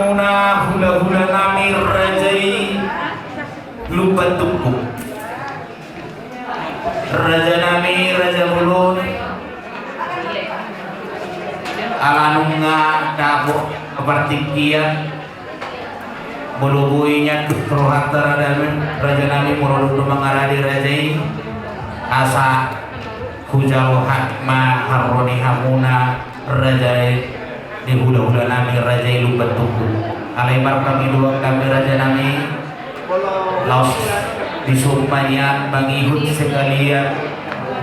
hamuna hula-hula nami rajai lupa tuku raja nami raja mulut alanunga dabo kepartikian bulubuinya rohatara damen raja nami murodu mengaradi rajai asa hujau hakma haroni hamuna rajai di hula-hula nami rajai lupa tuku alaibar kami dua kami raja nami laos disumpahnya mengikut sekalian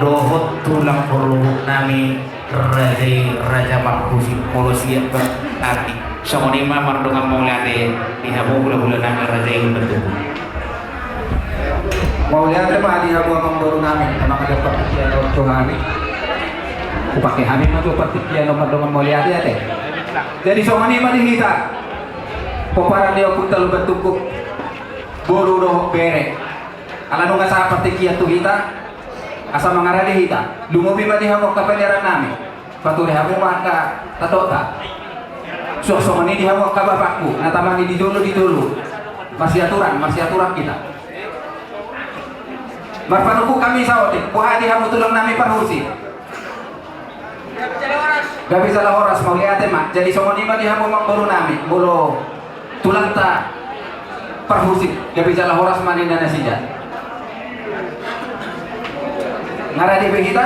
dohot tulang perlu nami rajai raja makhusi polusi berarti semonima mardungan maulade dihabu hula-hula nami rajai lupa tuku maulade mah dihabu amang baru nami emang ada pertikian untuk kami upake kami mah tuh pertikian mardungan maulade ya teh jadi semonima dihita peparan dia pun terlalu bertukuk buru doh bere ala nunga sa pertikian tuh hita asa mangarade hita lumubi mah dihamok kapaliran nami paturi hamu mah ka tatota sok ini dihamok ka bapakku natamani di dulu masih aturan kita marpanuku kami sawote kuha dihamu tulang nami parhusi gak bisa lah horas mau lihat mah jadi somoni mah dihamu mangkulu nami bulu tulang ta parhusi gak bisa lah horas manin dan nasija ngaradi kita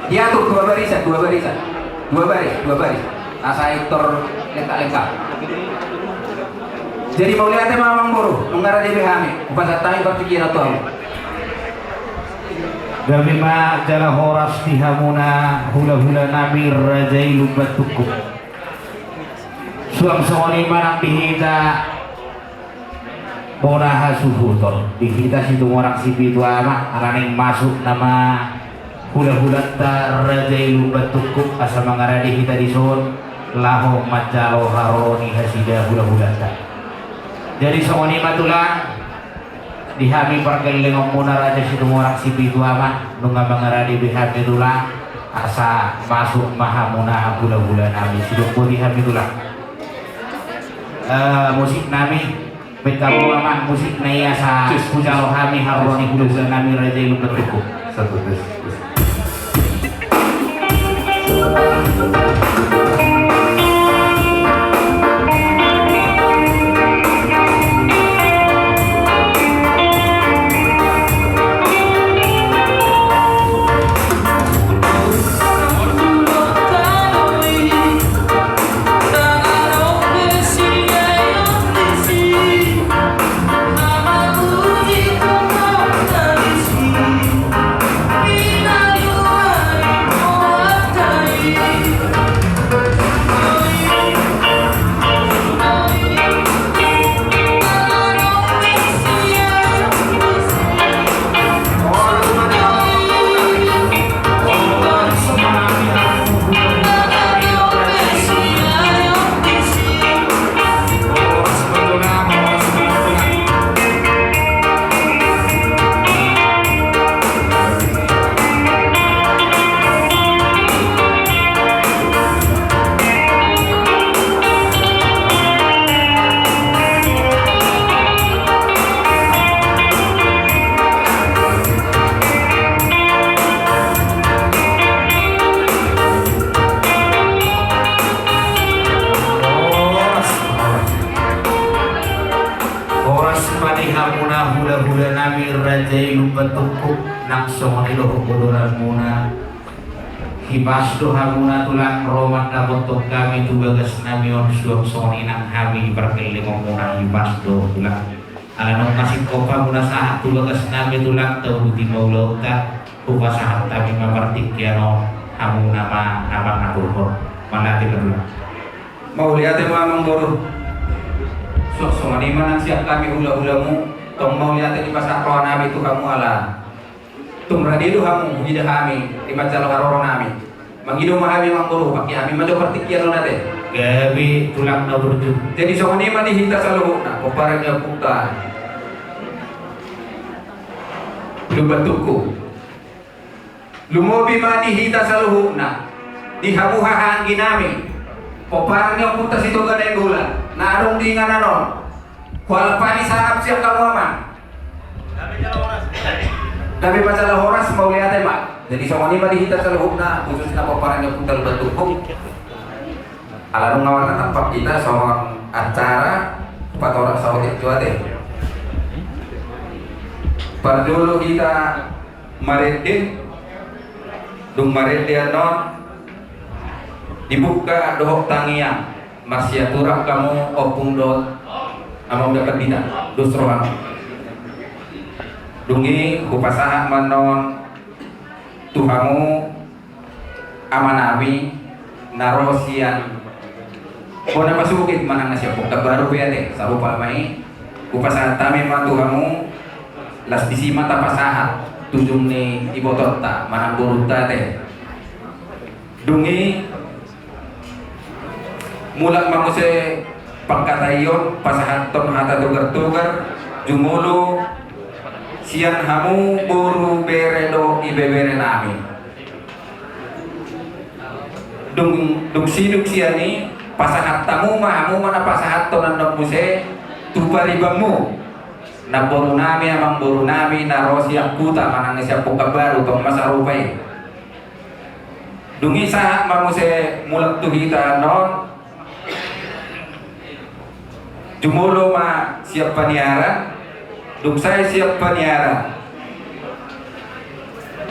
diatur dua baris asa ektor lengkap jadi mau lihat mah mangkulu ngaradi kami upasatami berpikir atau Gabi ma jala horas dihamuna hula-hula nami rajai lupa tuku suam songoni manang dihita bonaha suhutor dihita situ orang sipi itu ama araning masuk nama hula-hula ta rajai lupa tuku asa mangaradi hita dison laho macalo haroni hasida hula-hula ta jadi songoni matulang dihami pergeleng muna raja situ orang sipi itu ama nunga mengaradi bihami tulang asa masuk mahamuna hula-hula nami situ pun dihami tulang musik nami betamu aman musik nai asa hujau hami haroni hula-hula nami raja ilu bertuku satu tes hula-hula nami rajai lupa tukuk naksong iloh bodoran muna hibasdo hamuna tulang romat dapotok kami tugagas nami on suam soni nang hami berkeling muna hibasdo tulang alanong kasih kopa muna sahat tugagas nami tulang tahu di maulau ta upa sahat kami mapartik kiano hamuna nama naturhor malati tulang mau lihat mamang boru sok ini mana siap kami hula-hulamu tong mau lihat di pasar roh nami itu kamu ala tum radidu kamu hidup kami di pasar roh nami mangido mahami mangkuru pakai kami maju pertikian nate gabi tulang na berjud jadi sok ini mana hita selalu nak peparangnya putar lubatuku lumobi mani hita selalu nak dihabuhahan ginami Poparnya punta situ gadai gula. Narung di ngananon. Kuala pani sahab siap kamu aman. Tapi masalah horas mau lihat ya Pak. Jadi sama ini mari kita selahukna khususnya poparnya punta bertukuk. Alarung ngawarna tempat kita sama acara 4 orang sawat itu ada. Pardulu kita maridin dung maridian non dibuka dohok tangiang masyaturah kamu opung dot amang dapat bina dusrohan dungi kupasaha manon tuhamu amanawi narosian kona masukit manang nasya buka baru pete sarupa mai kupasaha tami matuhamu las disima tapasaha tujung ni ibotorta manang burutta teh dungi mulak manguse pagkatayon pasahanton hata tugar-tugar jumulu sian hamu buru beredo ibebere nami dung siduk siani pasahat tamu hamu mana pasahanton nandang muse tuparibamu na boru nami amang boru nami na rosiak kuta manang siap buka baru tong masa rupai dungi saat manguse mulak tuhita non jumulo ma siap paniara duk saya siap paniara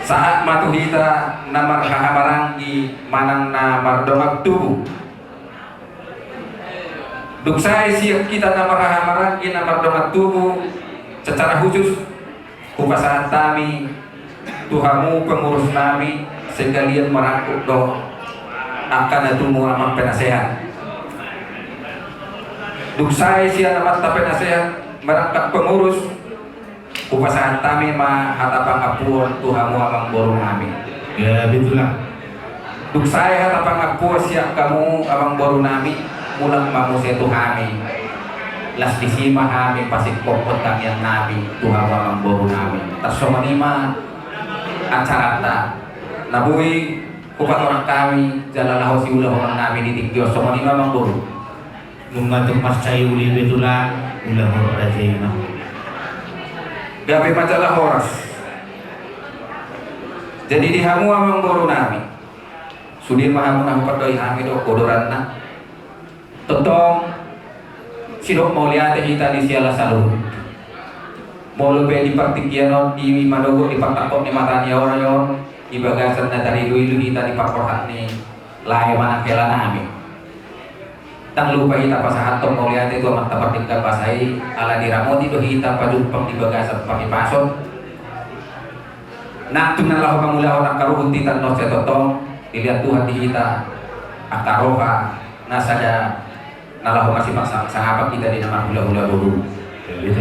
saat matuhita namar kahamaranggi manang na mardongak tubuh duk saya siap kita namar kahamaranggi na mardongak tubuh secara khusus kupasahan kami Tuhamu pengurus nami sekalian merangkuk doh akan natumu amang penasehat duk saya siya naman ta penasehat merangkak pengurus kupasahan kami ma hatapang apuan Tuhamu amang borong nami Ya begitulah. duk saya hatapang apuan siya kamu amang borong nami mulang mamuse Tuhami las disima kami pasik kokot kami yang nabi Tuhan amang borong nami tasomanima acarata nabui kupat orang kami jalalaho si ulah orang nabi di tikyo somanima amang borong Nungatung pas cayu uli betulah ulah rajima. gabe majalah horas jadi dihamu amang borong nami sudin mahamu nang padoi hami do kodoranna totong sidok mau lihat kita di siala saluh mau lebih di partikianon di madogo di pakakop di matanya orang di bagasan dari dulu kita di pakorhat ni lae mana kela nami tang lupa kita pasahatom mau lihat itu amat tempat tinggal pasai ala diramoti do kita pajumpang di bagasan pakai pason nak tunalah pamula orang karuhun titan no setotong dilihat Tuhan di kita akaroha nasada nalahu masih sahabat kita di nama hula-hula dulu.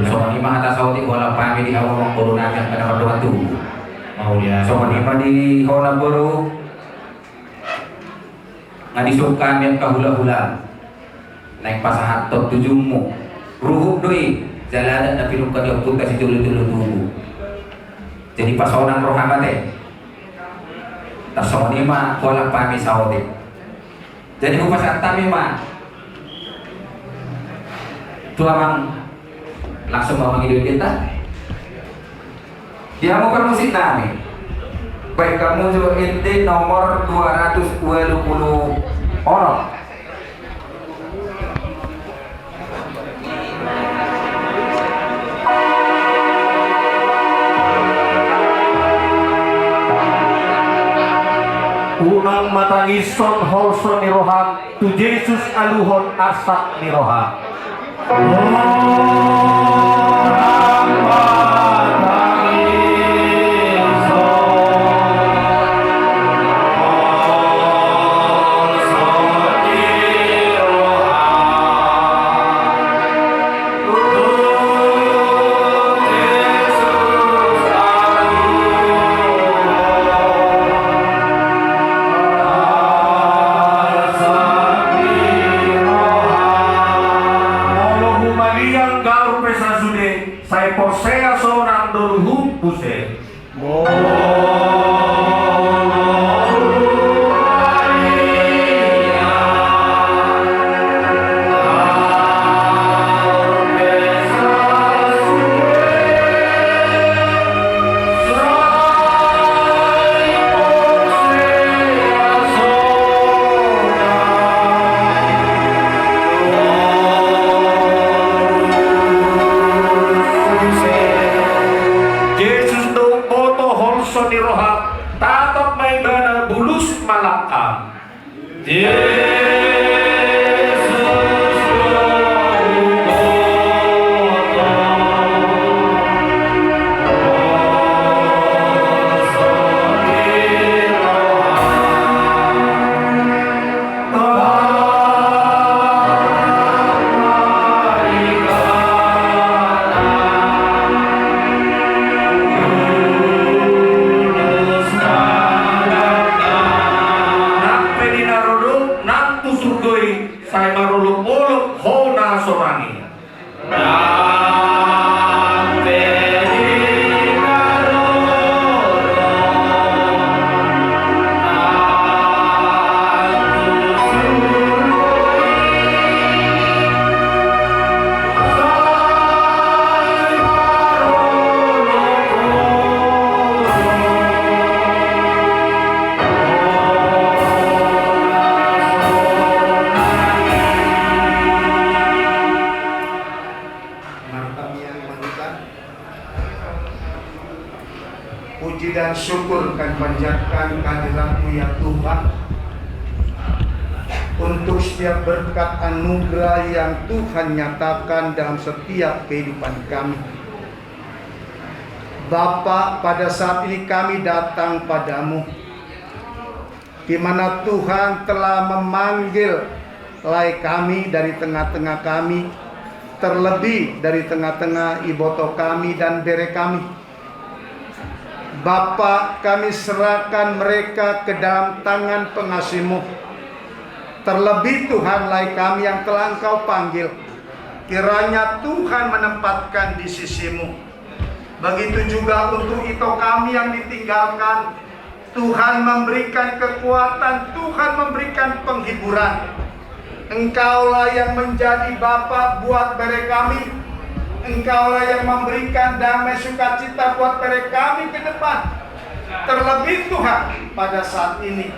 So manima hata sauti wala pami di awang buru nami ang kanang doan tu. Maulia. So manima di hola buru ngadisukan yang kahula-hula. Naik pasahat tot tujungmu. Ruhuk doi jalanan na pilum ka diopun kasi dulu-dulu tubuh. Jadi pasonan rohamate. Tas so manima wala pami sauti. Jadi kupasahat tami ma tuamang langsung mau menghidup kita dia mau permusik nami baik kamu juga inti nomor 220 orang unang matangison holson niroham tu Jesus aluhon asak niroham orang saya posea saya maruluk-uluk hona sorani. Puji dan syukur kan panjatkan kehadirat-Mu ya Tuhan, untuk setiap berkat anugerah yang Tuhan nyatakan dalam setiap kehidupan kami. Bapa, pada saat ini kami datang padamu, di mana Tuhan telah memanggil kami dari tengah-tengah kami, terlebih dari tengah-tengah iboto kami dan bere kami. Bapa, kami serahkan mereka ke dalam tangan pengasih-Mu. Terlebih Tuhan, kami yang telah Engkau panggil, kiranya Tuhan menempatkan di sisi-Mu. Begitu juga untuk itu kami yang ditinggalkan, Tuhan memberikan kekuatan, Tuhan memberikan penghiburan. Engkaulah yang menjadi Bapa buat bere kami. Engkaulah yang memberikan damai sukacita buat mereka kami ke depan. Terlebih Tuhan, pada saat ini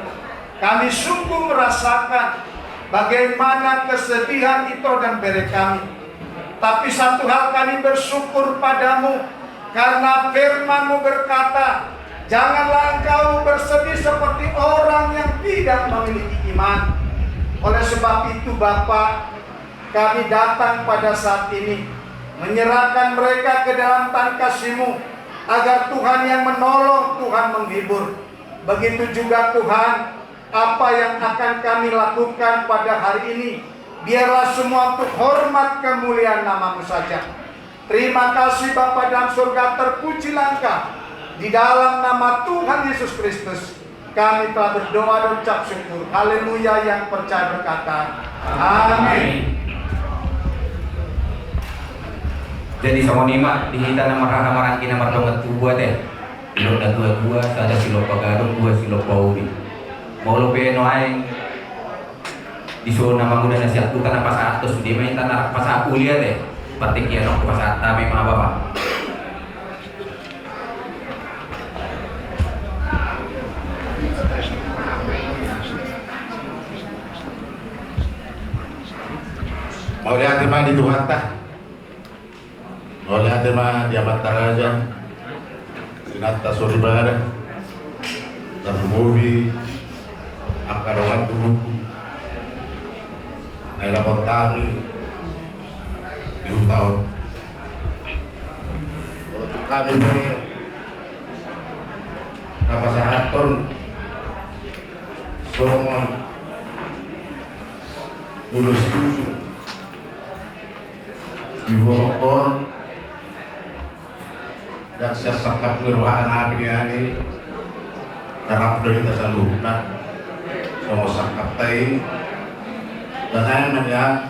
kami sungguh merasakan bagaimana kesedihan itu dan bere kami. Tapi satu hal kami bersyukur padamu, karena firman-Mu berkata, janganlah engkau bersedih seperti orang yang tidak memiliki iman. Oleh sebab itu Bapa, kami datang pada saat ini menyerahkan mereka ke dalam tangan kasih-Mu, agar Tuhan yang menolong, Tuhan menghibur. Begitu juga Tuhan, apa yang akan kami lakukan pada hari ini, biarlah semua untuk hormat kemuliaan nama-Mu saja. Terima kasih Bapa dalam surga, terpujilah Engkau. Di dalam nama Tuhan Yesus Kristus kami telah berdoa dan ucap syukur. Haleluya, yang percaya berkata amin. Jadi sama nima dihita nama rahamarang kina martongat tubuh teh. Silo da dua sada silo pagarong dua silo pauli. Mau lo peno aing disuruh nama muda nasihat tu karena pas atus dia main tanah pas aku lihat teh. Patik ya nok pas ata memang apa. Mau lihat di mana di Tuhan tah? Oleh hati-hati di amat taraja sinata suri barada terbubi akarongan tubuhku ay lapang tari di tahun untuk kami ini napasahaton semua mulus susu diborokon dan sesakap berwahan nabi ini darap dari tasaluna sama sakap tay dan ayam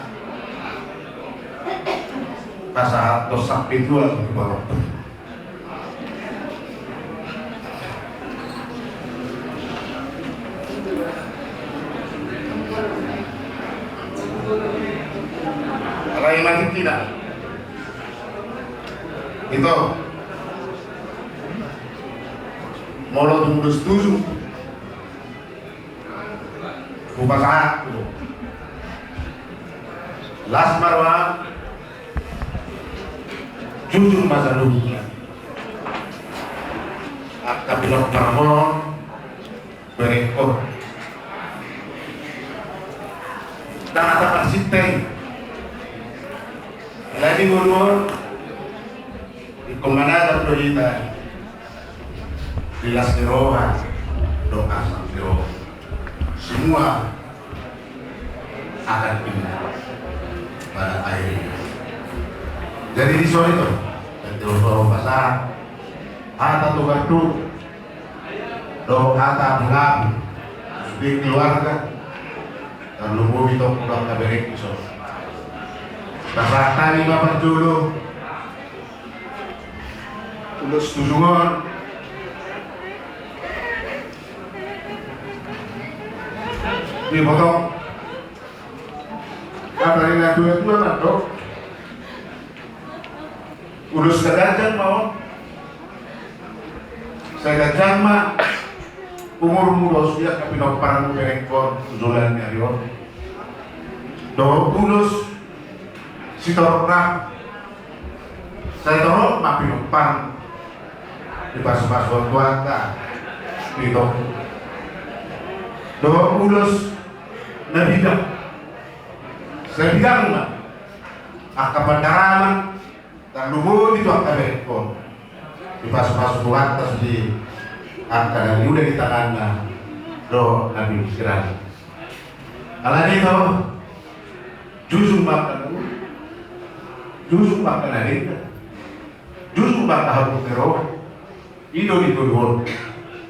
kasahat to sapi dua berbarok. Rai lagi tidak itu Molo tunggu setuju, buka saat, las marwa, jujur masa dunia, akta pilot marmon, berekor, dan ada persiteng, lagi ngurus, di kemana ada kita. Dilas dirohan, doa sampai semua akan pindah pada air. Jadi di sore itu, terus pasar, ada tuh kartu, doa tak mengaku di keluarga, dan lubu itu pulang ke berek iso. Pasakta 5 perjulu, tulus tulungan, dipotong. Apa yang ngadu itu kan dok? Urus kedajan mau. Saya gajang mah umur muda sudah tapi no parang berengkor tujulan nyarion. Do tulus si torok saya torok mah pinopang di pas-pas tuata itu. Do tulus nabidak saya bilang mah akapandaraman dan lubu itu akan berengkor. Di pas-pas buat terus di angka udah di tangannya doa Nabi Sirani. Kalau itu jujur makan hari, jujur makan harus terus itu dituduh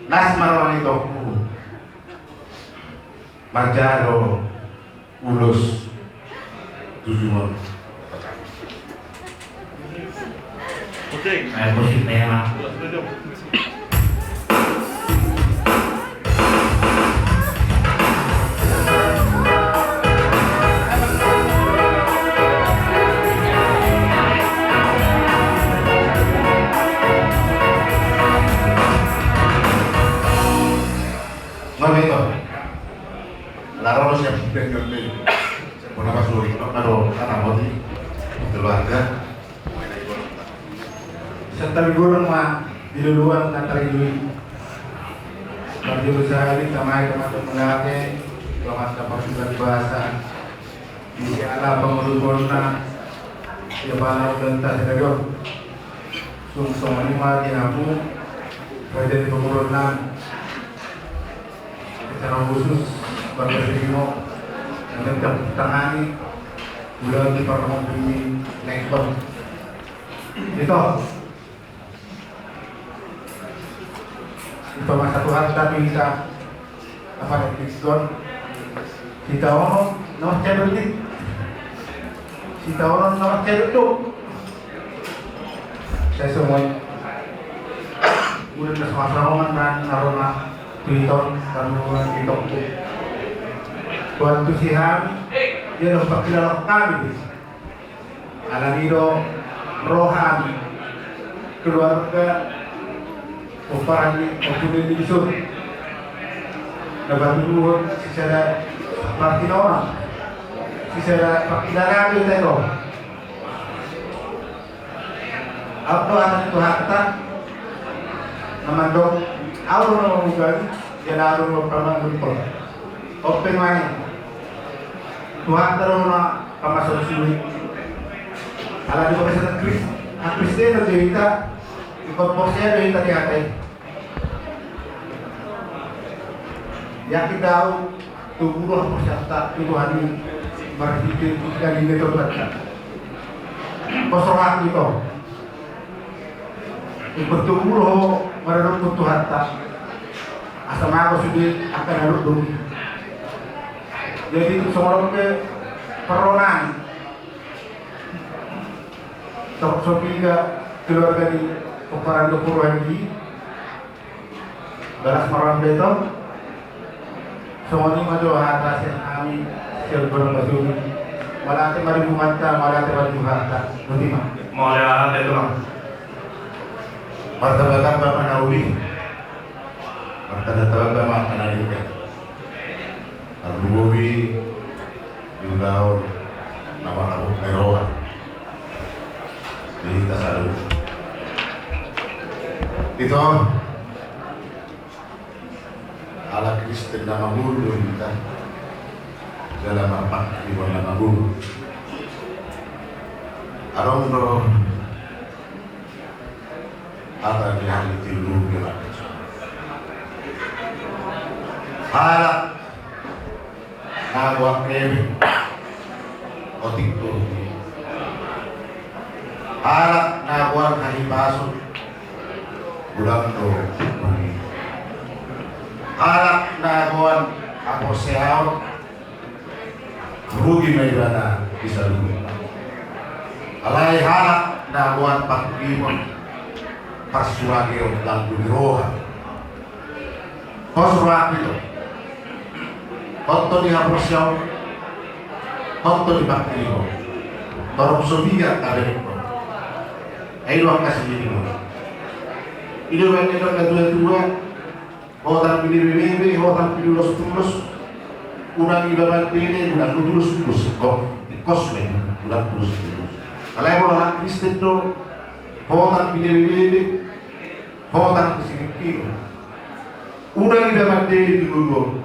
nas marwan itu majaro ulus jujur. Saya musik tema. Ngomito, laro siap dengan ini. Pernah pas lori, kalau anak mati keluarga. Serta gurun mah di duluan antara itu. Bagi usaha ini sama teman-teman mengatnya, selamat dapat sudah bahasa. Di ala pengurus-pengurusna, siapa dan tak sedang. Sungsong ini mah dinamu, kerja di pengurusan. Secara khusus bagi Rimo yang tangani bulan di Parlemen ini Lekbon. Itu masa Tuhan tapi kita apa yang Kriston kita orang nomor cedul ni kita orang nomor cedul tu saya semua udah bersama-sama dan aroma Twitter dan hubungan TikTok tu buat tu sihan dia dapat kilala kami alamido rohani keluarga Upahani opportunity isu dapat dulu secara praktik orang secara praktik itu itu apa anak itu harta memandang awal mengugali dan awal mempermalukan pun open mind Tuhan teruna kamasuk sulit ala di bawah Kristen cerita Pokoknya dari tadi hati yang kita tahu tubuh peserta Tuhan ini berpikir dari itu berkat kosongan itu bertumbuh merenung Tuhan tak asal aku sudah akan harus dulu jadi semua ke peronan sopi ke keluarga di Peperan Dukuruan di Balas Maram Beto semua ini maju atas yang kami serba baju malah tempat mata malah tempat harta berima Malah itu lah. martabatan Bapak Naudi martabatan Bapak Kanalika Al-Bubi Yudao nama-nama Meroa di Tasalu itu ala Kristen nama guru kita dalam apa di bawah nama guru arong do ada di hari tilu bila harap agak kemi otik tu harap naguan kahibasut bulan tu harap naguan ako sehaw Hugi may bana bisa dulu. Alay halak na buat pagkimon parsuagi o lang dumiroha. Kosruak ito. Honto ni Habrosyaw, honto ni Baktiyo. Torong subigat kabin ko. Ay luang kasilihin mo. Inuwan ito na dua-dua. Hotan pinibibibig, hotan pinulos-tulos. Unang ibaban pili, unang tulus-tulus. Kosme, unang tulus-tulus. Alay mo lang Kristin to. Hotan pinibibig, hotan pisinipin. Unang ibaban pili, dinulo.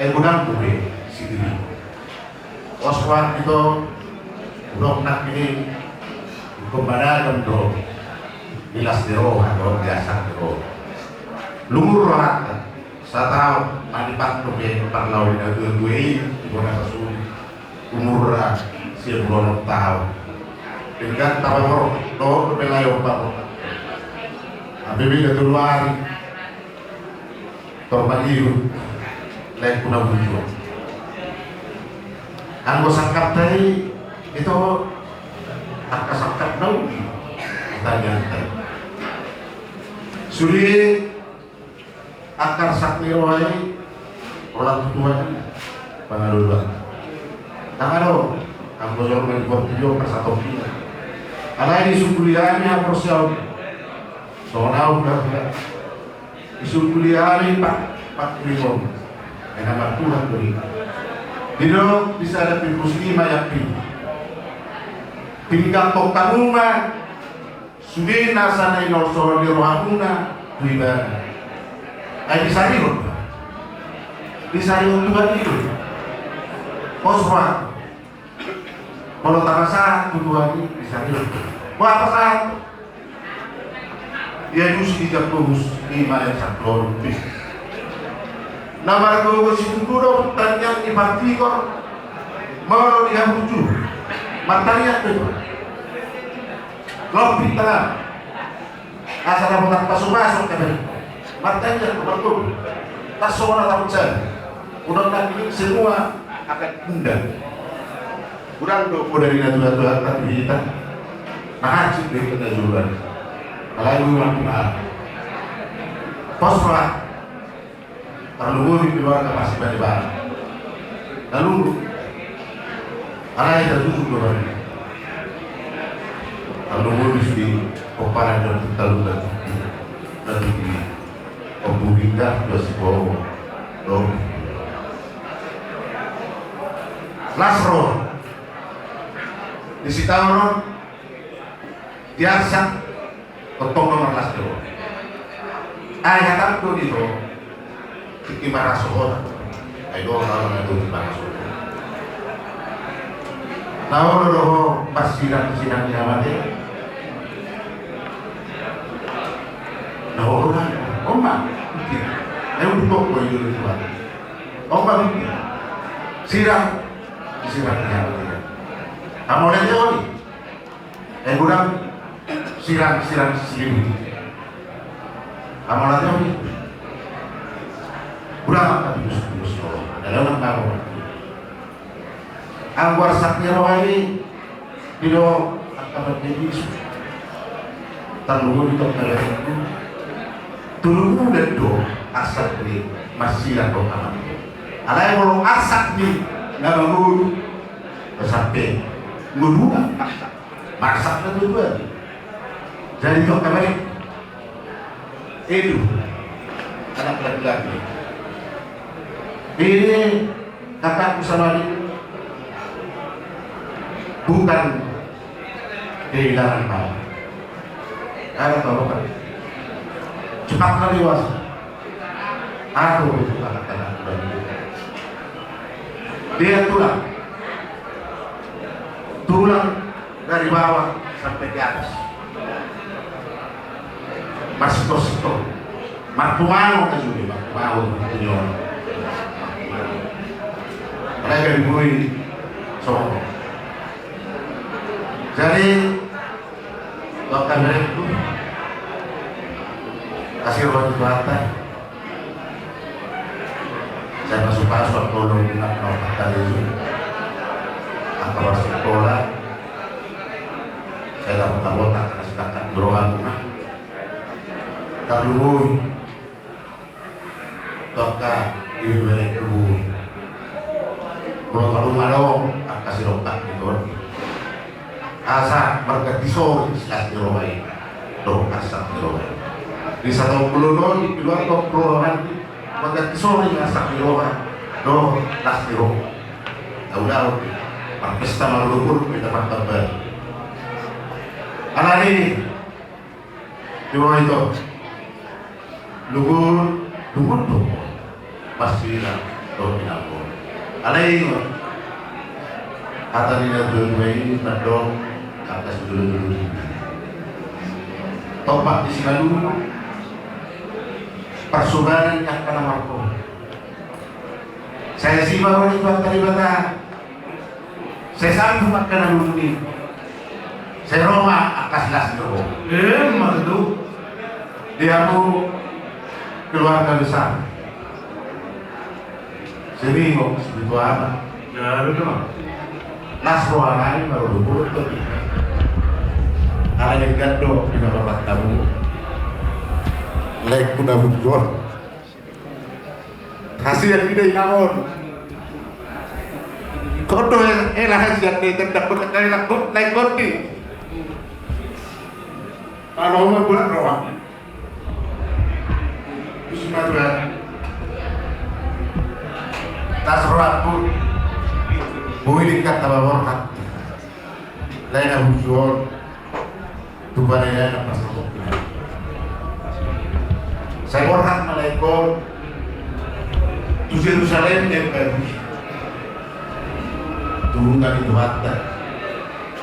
Unang tuwi, sidiri. Oswald ito, unang nakini. Kumbaran do ilas dero atau biasa dero lumur rat sa tao manipat to be parlaw na duwi ibona kasul umur siya bulan tao dengan tawar do pelayo pa ko abibi na duluan torbaliyo lain kuna bujo ang sangkap tadi itu akasangkap daw tanya suri akar sakti rohai orang tua pangaluluan tangalo ang bojor ng portillo kasatopi alay di sukulian niya prosyaw sonaw na isukulian pak limon ay namatuhan ko rin dito bisa ada muslim yakin Pinggang tok tanuma sudah nasa na inosoro di rohakuna riba ay disarion tuhan itu poswa kalau tak rasa tuhan ini disarion mau apa saat dia justru tidak terus lima yang satu nama gue situdo tanyang di parti kok mau dia muncul matanya itu lebih tenang asal dapat masuk kan matanya betul tak semua takut saya udah ini semua akan undang udah dari natural tapi kita nah sih dari natural kalau gue makin posra terlalu di luar masih banyak barang lalu alay na duduk doon. Ang lumulus di kumparan ng talunan na di pagbuhinda plus po doon. Last row. Disitaw ron. Diarsak. Totong nomor last row. Ay, hatap ko dito. Ikimarasoon. Ay, doon na doon ikimarasoon. Tahu loh pas sidang nyamate. Nah orang, omah, untuk kau itu tuan. Omah sidang nyamate. Kamu lihat ni, kurang sidang sini. Kamu lihat ni, kurang apa terus dalam kamu. Ang warsak niya rohani dilo akan menjadi terlalu itu kalian dulu dan do asak ni masih ada kamu alai kalau asak ni nggak bangun sampai ngudua masak itu juga jadi kau kembali itu anak laki-laki ini kakakku sama dia bukan kehilangan kamu. Ada tahu kan? Cepatlah dewasa. Aku itu anak-anak bagi dia tulang dari bawah sampai ke atas. Masito, martumano ka juga, martumano tunyo. Mereka dibui soal. Jadi dokter itu kasih roti bata. Saya masuk pasok tolong dengan dokter itu. kabar sekolah saya dapat anggota karena sedangkan berobat rumah terlubung toka di wilayah kebun kalau dong kasih rotak gitu asa marga tisor sekat di robai dong kasar di robai di satu pulau di luar dong perubahan marga tisor yang asak di robai dong tas di robai tahu pesta malukur kita mantap anak ini di bawah itu lugur tuh pasti lah tuh tidak boleh anak ini kata dia dulu ini nadong atas dulu topak di sini dulu persubaran yang kena marco saya sih baru terlibat saya sanggup makan dulu ini saya Roma akas las dulu maksud dia mau keluarga besar sini kok segitu amat ya betul Nasro anaknya baru dulu tuh ada yang gado di bawah tamu like kuda bujur kasih yang gede naon kodo yang elah sejak dia tidak berkali lakut naik bodi kalau mau buat roh Bismillah Nasro aku Builing kata baborkat lain ang bujur tuba na yan ang pasok sa borkat malaikot tu Jerusalem yang baru turunan itu hatta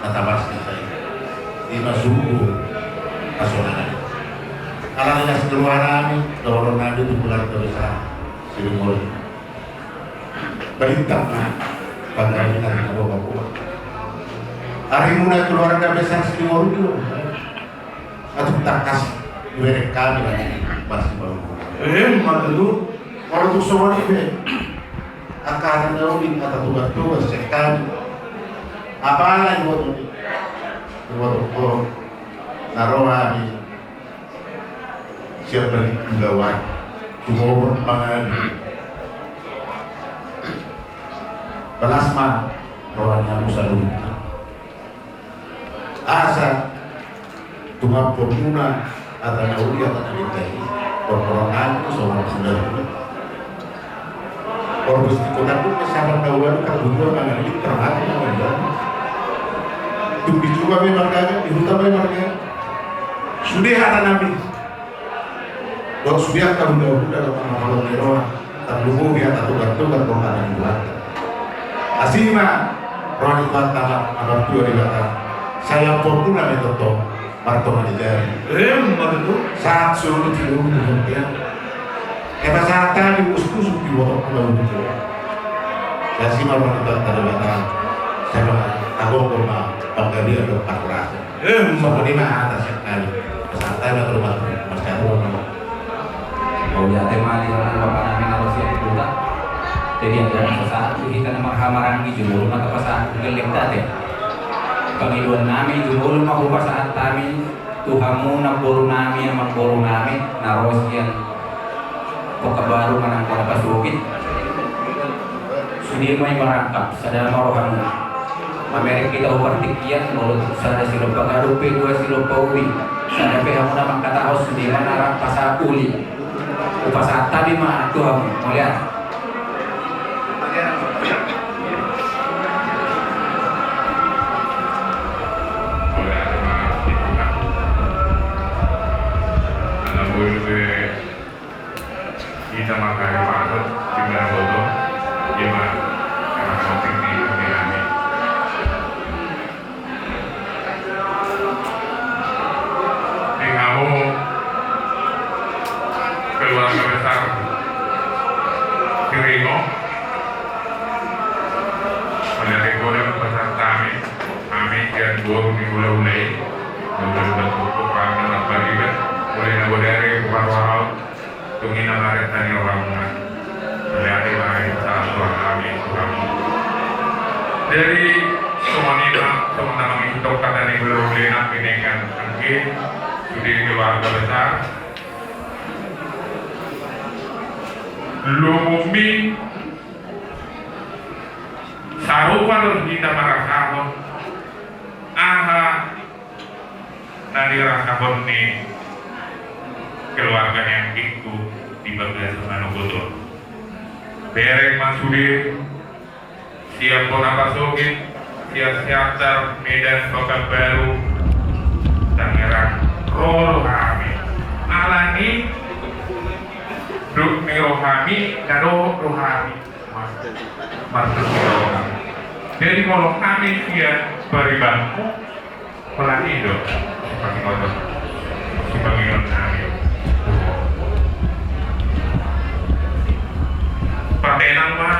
natabas na tayo di masuko kasonanan alam nila sa dalawa namin dorong namin di bulan ito sa Sinumol balintang na pagkain na nabawa hari muna keluarga besar Sinumol dulu atau takas mereka kami masih baru malu kalau tu semua ini akan ada di kata tugas sekan apa lagi buat narohani siapa di gawat cuma pangan pelasma rohanya Musa dulu asa cuma pemuna atau nauli atau nabi perkorongan seorang sudah orang mesti kota pun kesabar kawan kalau mangan ini terhati mangan itu juga memang ada di hutan memang ada sudah ada nabi dok sudah kalau dalam malam merah terlubu dia atau gantung korban buat asima roh itu ada dua di belakang saya pun ada toto marto manajer betul saat suruh dulu ya pasata di uskus di bawah pulau itu saya sih malu kita terlibat saya tahu korma pagkali ada pakuras semua ini mah atas sekali pasata ada rumah masih ada rumah mau jatuh mali orang bapak nabi narosia itu tak jadi ada sesaat kita nama hamaran di jumur maka pasal gelek tadi Panginoon namin, jumulong ako pa sa namin, tuhamu na puro namin, ang puro namin, naros yan, pagkabaro man ang panapasukit. Hindi mo ay marangkap sa dalam marohan mo. Mamerik kita upartik yan, mulot sa na sila pagkarupi, dua sila pauwi. Sa dapi ako na magkataos, hindi man narangka sa uli. Upasa tabi man, tuhamu, mulihan. kita makan masuk jumlah botol lima karena penting di dunia ini. Di kamu keluarga besar Kiringo menjadi golem besar kami dan dua mulai bentuk kami lagi kan mulai dari warwar tungin ang arit na niwang melihat orang salah seorang kami dari Semua menghitung kata ini belum dengan pinengan mungkin sudah keluarga besar lumumi sarupan kita marakahon aha nari rakahon ni keluarga yang ikut di bagian Manogoto bereng masudi siap Bonapasogit siap teater Medan Pekanbaru Tangerang Roro kami alani Rukmi Rohami Kado Rohami Martus Rohami jadi kalau kami dia beribamu pelan hidup sebagai ngotot sebagai kami pada nama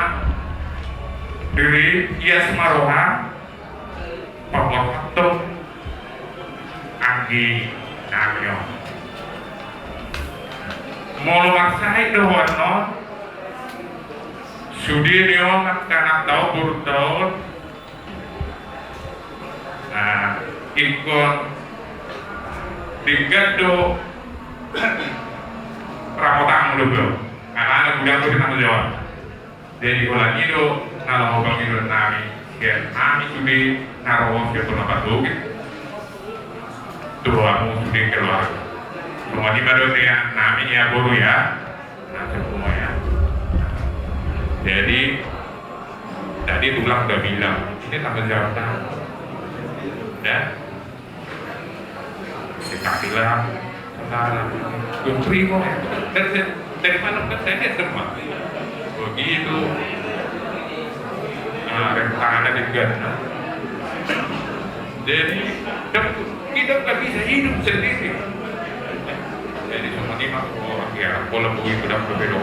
diri Yes Maroha Papato Anggi Namyo Molo maksai doano Sudiryo kanak tau burutau nah ikon digado rapotang dulu anak-anak budang itu tanggung jawab jadi ulang itu kalau bang itu nami ya nami sudah naruh ke tempat dulu tuh aku sudah keluar semua di mana dia nami ya guru ya nanti semua ya jadi tadi tulang udah bilang ini tanggung jawab ya dikasihlah salah terima dari mana kan saya semua begitu rencana juga jadi kita nggak bisa hidup sendiri jadi semua ini mah ya pola begitu dan berbeda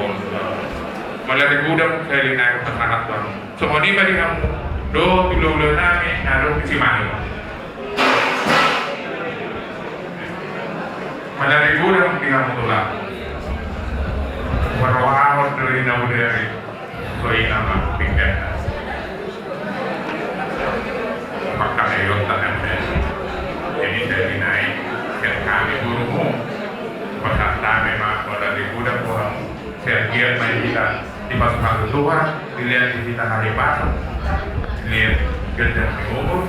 malah di gudang saya naik ke sangat baru semua ini bagi kamu do dulu nami naruh di mana malah di gudang di kamu tulah Warwahor dari Naudari Soi nama pindah maka ayon tanamnya jadi dari naik dan kami gurumu peserta memang pada di gudang orang sekian main kita di pasar Tuhan dilihat di kita hari pasar dilihat gajah di umur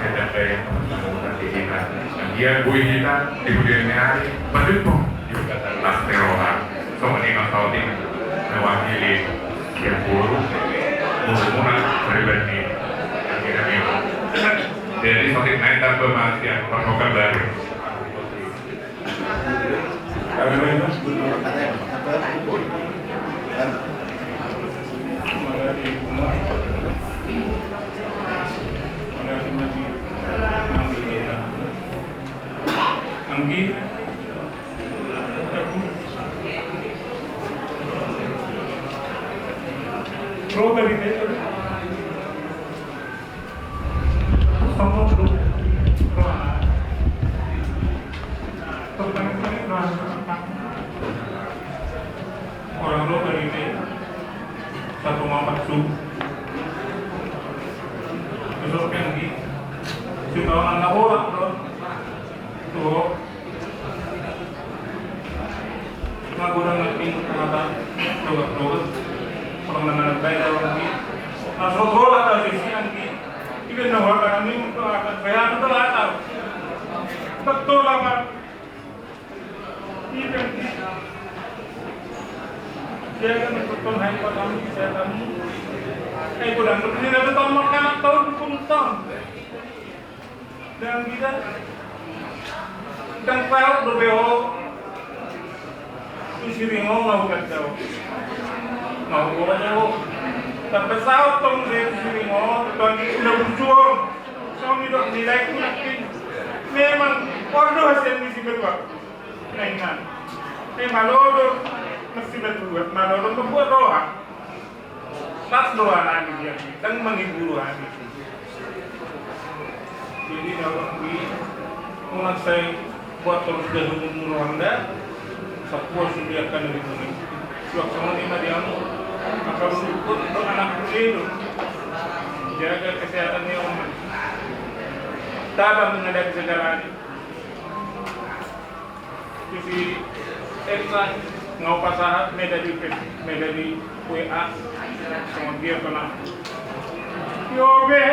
saya sampai di kita dia bui kita di kemudian hari mendukung juga tas teroran semua ini kau ini mewakili yang buruk hubungan pribadi yang kita miliki jadi sotik naik tanpa masih yang permokan baru Anggi Proba di dentro Sono orang lo dari ini satu mamat su besok yang di sudah anak orang tuh Nagurang nagping mata dogat orang nananagay orang di nasrotrol atau sisian di even na wala kami akan kaya ito lahat betul apa even dia kan betul hai pa kami saya kami ay kurang hindi na ito makanak tahun punta dan kita dan tahu berbeo isirin mo ngawag daw ngawag daw tapi saat tong isirin mo tuan ilaujuan so nilai ko natin memang ordo hasil ni si berwa naingan malolo mesti berbuat malolo membuat doa tas doa lagi dia dan menghibur hati jadi kalau umat saya buat terus dahulu Rwanda Sapua sudah akan dihubungi suatu sama lima diamu maka bersyukur untuk anak itu jaga kesehatannya umat tabang menghadapi segalanya. Jadi Elsa ngau pasahat medali WA sama dia kena Yobe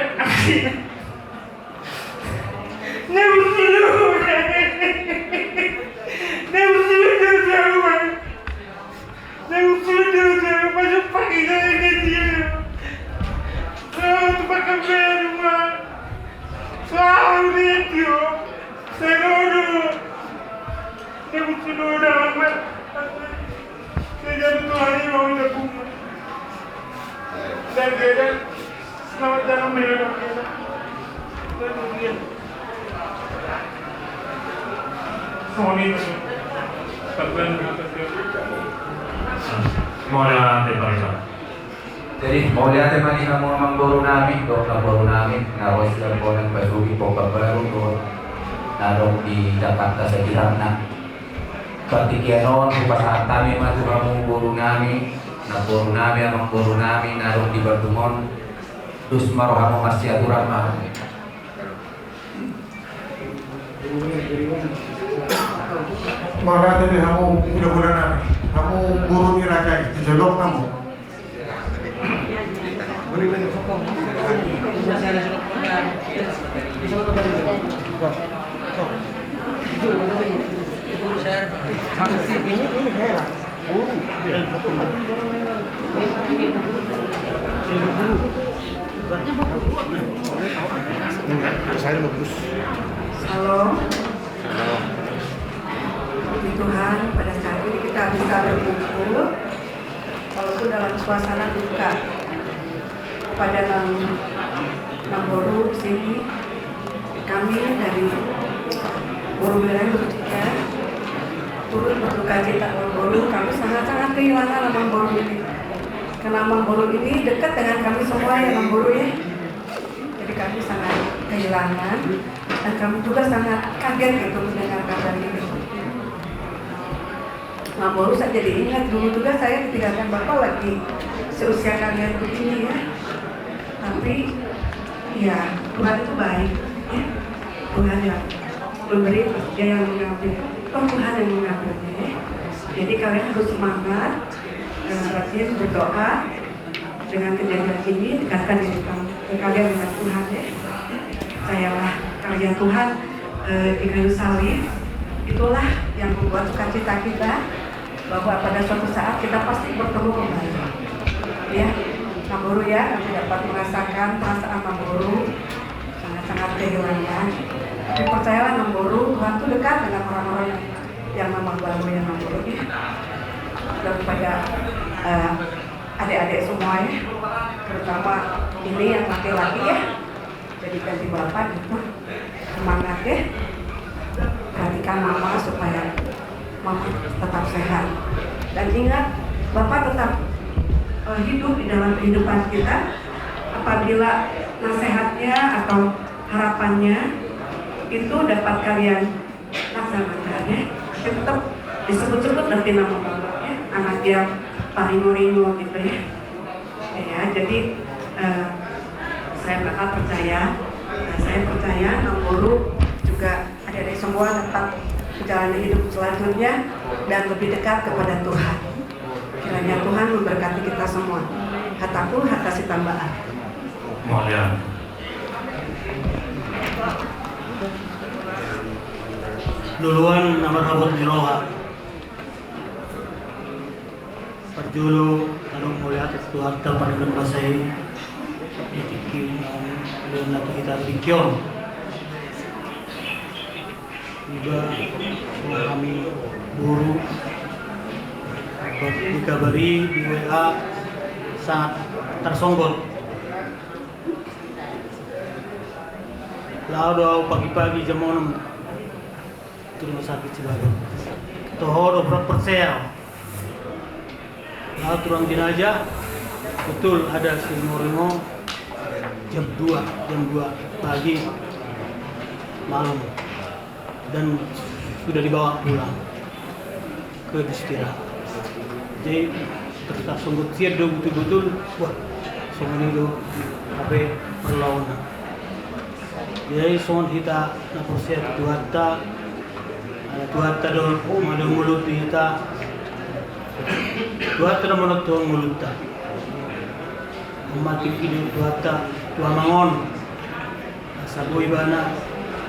dan dia selamat dalam hidup kita. Dan Sony terbang atas dia. Mohon diperiksa. Jadi mau lihat teman ini kamu memang baru namin, ngawas dan polang basuki poka baru tuh narong di Jakarta sekiranya. Partikianon pasahat kami maju kamu baru namin, amang baru namin narong di Batumon. Terus marohamo masih aturan mah. Mana tadi kamu mudah-mudahan namin. Kamu guru ni raja, dijelok kamu. Halo. Puji Tuhan, pada saat ini kita bisa berkumpul walaupun dalam suasana duka. Pada Namboru di sini kami dari Boru Wilayah Bertiga turut berduka cita Namboru. Kami sangat-sangat kehilangan Namboru ini. Karena Namboru ini dekat dengan kami semua ya Namboru ya. Jadi kami sangat kehilangan dan kami juga sangat kaget gitu mendengar kabar ini. Namboru saya jadi ingat dulu juga saya ditinggalkan Bapak lagi seusia kalian begini ya. Tapi ya Tuhan itu baik ya. Tuhan yang memberi, dia yang mengambil. Tuhan yang mengambilnya ya. Jadi kalian harus semangat, rajin berdoa dengan kejadian ini, dekatkan diri kalian dengan Tuhan ya. Percayalah karya Tuhan di kayu salib itulah yang membuat sukacita kita bahwa pada suatu saat kita pasti bertemu kembali ya. Namboru ya, kami dapat merasakan perasaan Namboru sangat-sangat kehilangan. Tapi percayalah Namboru, Tuhan itu dekat dengan orang-orang yang memang baru yang Namboru ya. Dan pada adik-adik semuanya, terutama ini yang laki-laki ya, jadi ganti bapak gitu, semangat ya. Perhatikan mama supaya mama tetap sehat. Dan ingat, bapak tetap hidup di dalam kehidupan kita apabila nasihatnya atau harapannya itu dapat kalian laksanakan ya. Tetap disebut-sebut nanti nama bapak ya, anak dia paringo-ringo gitu ya. Ya jadi saya bakal percaya, saya percaya Namboru juga adik-adik semua dapat menjalani hidup selanjutnya dan lebih dekat kepada Tuhan. Kiranya Tuhan memberkati kita semua. Kataku hak kasih tambahan. Mohon. Duluan nomor rabot Miroha Perjulu kalau melihat itu harta pada bahasai itikin dan nanti kita bikin juga kami guru dikabari di WA sangat tersonggot. Lalu pagi-pagi jam 6 ke rumah sakit Cibago. Toho 20%. Lalu turun jenazah betul ada Singo jam 2 pagi malam dan sudah dibawa pulang ke Distira. Jadi terus sungguh siap do betul-betul wah semuanya do apa perlawanan. Jadi son kita na proses tuhatta do madung mulut kita tuhatta na mulut tuang mulutta mati kini tuhatta tua mangon sabu ibana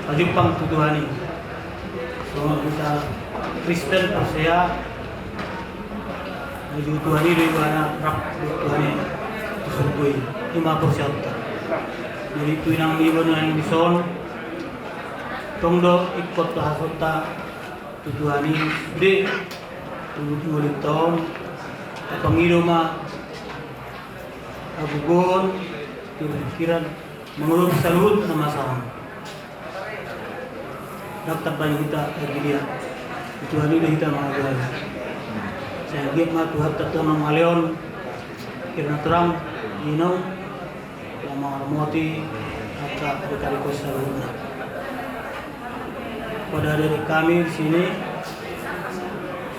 pajupang tuduhani so kita Kristen persea maju tuani do ibana rak tuani tusubui 5%. Jadi itu yang ibon yang bison tongdo ikut hasota tujuani de tujuh tahun pengiruma abugon pikiran menurut salut nama sama daftar banyak kita lagi dia tujuani de kita mengajar saya giat mah Tuhan tertonong maleon kirna terang inong menghormati atau berkali-kali saluran. Pada dari kami di sini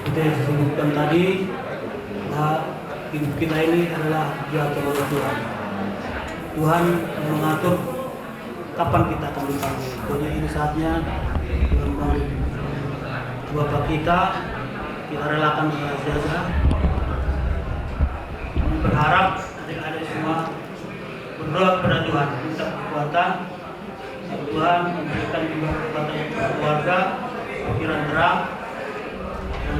kita disebutkan tadi bahwa hidup kita ini adalah diatur oleh Tuhan. Tuhan mengatur kapan kita akan dipanggil. Pokoknya ini saatnya Tuhan memanggil Bapak kita relakan saja. Kami berharap adik-adik semua berdoa kepada Tuhan, minta kekuatan Tuhan memberikan juga kekuatan keluarga, pikiran terang, dan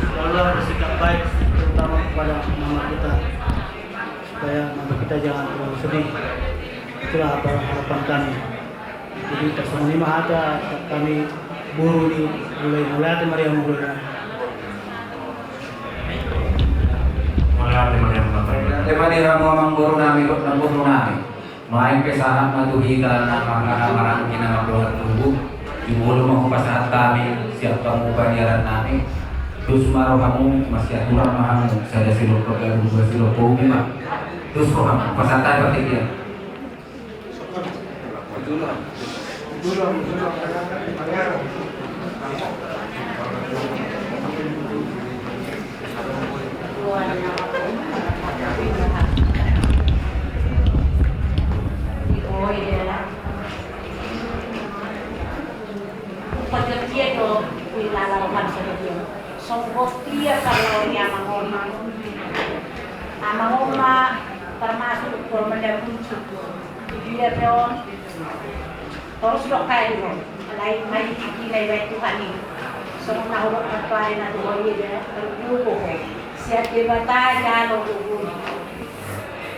selalu bersikap baik, terutama kepada mama kita, supaya mama kita jangan terlalu sedih. Itulah harapan kami. Jadi tersembunyi mahata kami buru di mulai Maria Magdalena. Tema di ramu amang guru nami kok nambung nami. Main pesanan matuhiga nama marang kina makhluk tubuh. Jumulu mau pasahat kami siap kamu banyaran nami. Dus marohamu masih aturan mahamu. Saya siluk program 2 siluk mah. Dus roham pasatan berarti dia. Pagkaktiya ko, ilalalaman sa iyo. So, hostia kalau ni amangoma. Amangoma, termasuk korban muncul. Dia peon, terus lokal itu. Lain lagi nilai Tuhan ini. So, nahulog ang pare na Tuhan ini. Terbuko ko. Siya debata jalo ugun.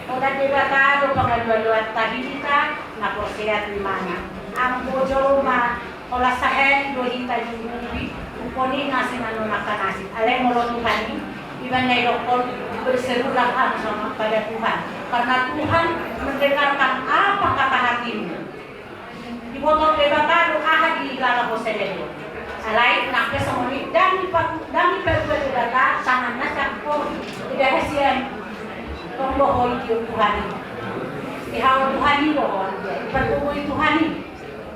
Oda debata do pangaluan tahita na porsiat di mana. Ang bojo ma ola sahen do hita junubi uponi nasi nanu makanasi. Ale molo Tuhan iban na dokol berserulah sama pada Tuhan. Karena Tuhan mendengarkan apa kata hatimu. Di botol debata do ahad di lala hosededo. Alai nak kesemoni dan debata sangat nasak ko tidak hasian pembohong Tuhan. Ihau Tuhan ini loh, berkumpul Tuhan ini.